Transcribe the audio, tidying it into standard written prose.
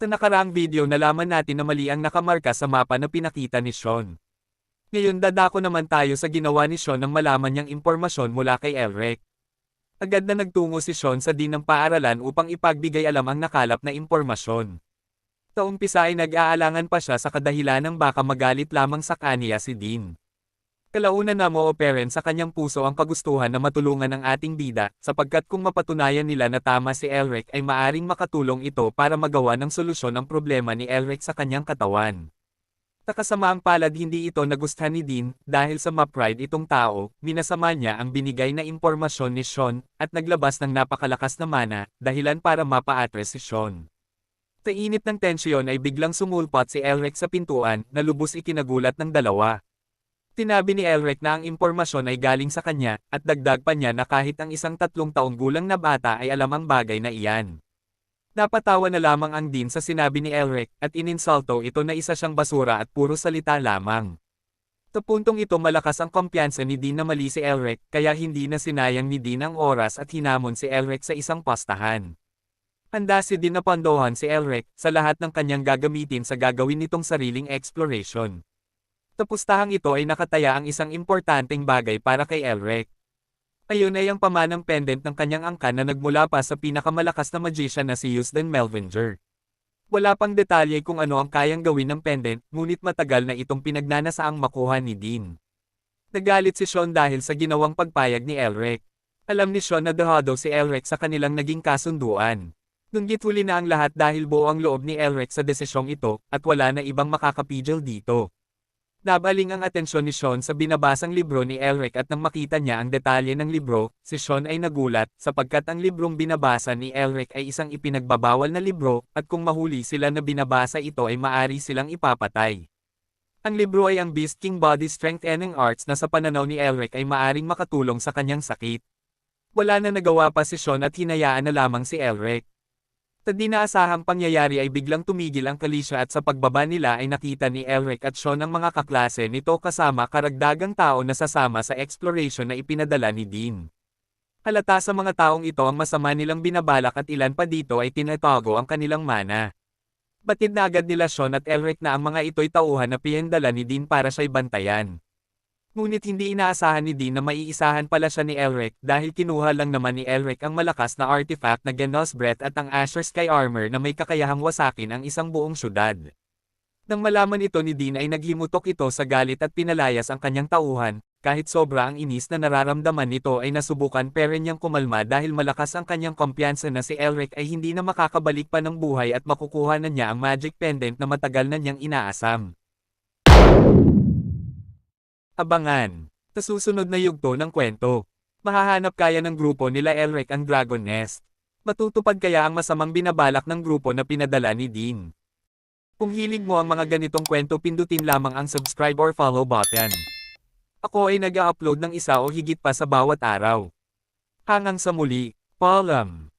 Sa nakaraang video nalaman natin na mali ang nakamarka sa mapa na pinakita ni Sean. Ngayon dadako naman tayo sa ginawa ni Sean nang malaman niyang impormasyon mula kay Elric. Agad na nagtungo si Sean sa dean ng paaralan upang ipagbigay alam ang nakalap na impormasyon. Sa umpisa ay nag-aalangan pa siya sa kadahilanang baka magalit lamang sa kaniya si Dean. Kalaunan na mo-operen sa kanyang puso ang kagustuhan na matulungan ang ating bida, sapagkat kung mapatunayan nila na tama si Elric ay maaring makatulong ito para magawa ng solusyon ang problema ni Elric sa kanyang katawan. Sa kasamaang palad hindi ito nagustuhan ni Dean, dahil sa ma-pride itong tao, minasama niya ang binigay na impormasyon ni Sean, at naglabas ng napakalakas na mana, dahilan para mapa-address si Sean. Sa init ng tensyon ay biglang sumulpot si Elric sa pintuan, na lubos ikinagulat ng dalawa. Tinabi ni Elric na ang impormasyon ay galing sa kanya, at dagdag pa niya na kahit ang isang 3 taong gulang na bata ay alam ang bagay na iyan. Napatawa na lamang ang Dean sa sinabi ni Elric, at ininsulto ito na isa siyang basura at puro salita lamang. Sa puntong ito malakas ang kumpiyansa ni Dean na mali si Elric, kaya hindi na sinayang ni Dean ang oras at hinamon si Elric sa isang pastahan. Handa si Dean na pondohan si Elric sa lahat ng kanyang gagamitin sa gagawin nitong sariling exploration. Sa pustahang ito ay nakataya ang isang importanteng bagay para kay Elric. Ayun ay ang pamanang pendant ng kanyang angkan na nagmula pa sa pinakamalakas na magician na si Eusden Melvinger. Wala pang detalye kung ano ang kayang gawin ng pendant, ngunit matagal na itong pinagnanasaang makuha ni Dean. Nagalit si Sean dahil sa ginawang pagpayag ni Elric. Alam ni Sean na dehado si Elric sa kanilang naging kasunduan. Ngunit huli na ang lahat dahil buo ang loob ni Elric sa desisyong ito, at wala na ibang makakapigil dito. Nabaling ang atensyon ni Sean sa binabasang libro ni Elric at nang makita niya ang detalye ng libro, si Sean ay nagulat, sapagkat ang librong binabasa ni Elric ay isang ipinagbabawal na libro, at kung mahuli sila na binabasa ito ay maari silang ipapatay. Ang libro ay ang Beast King Body Strengthening Arts na sa pananaw ni Elric ay maaring makatulong sa kanyang sakit. Wala na nagawa pa si Sean at hinayaan na lamang si Elric. Sa di naasahang pangyayari ay biglang tumigil ang kalisya at sa pagbaba nila ay nakita ni Elric at Sean ang mga kaklase nito kasama karagdagang tao na sasama sa exploration na ipinadala ni Dean. Halata sa mga taong ito ang masama nilang binabalak at ilan pa dito ay tinatago ang kanilang mana. Batid na agad nila Sean at Elric na ang mga ito'y tauhan na pinadala ni Dean para siya'y bantayan. Ngunit hindi inaasahan ni Dean na maiisahan pala siya ni Elric dahil kinuha lang naman ni Elric ang malakas na artifact na Genos Breath at ang Asher Sky Armor na may kakayahang wasakin ang isang buong syudad. Nang malaman ito ni Dean ay naghimutok ito sa galit at pinalayas ang kanyang tauhan, kahit sobra ang inis na nararamdaman nito ay nasubukan pero niyang kumalma dahil malakas ang kanyang kumpiyansa na si Elric ay hindi na makakabalik pa ng buhay at makukuha na niya ang magic pendant na matagal na niyang inaasam. Abangan. Sa susunod na yugto ng kwento, mahahanap kaya ng grupo nila Elric ang Dragon Nest. Matutupad kaya ang masamang binabalak ng grupo na pinadala ni Dean. Kung hilig mo ang mga ganitong kwento pindutin lamang ang subscribe or follow button. Ako ay nag-upload ng isa o higit pa sa bawat araw. Hanggang sa muli, paalam.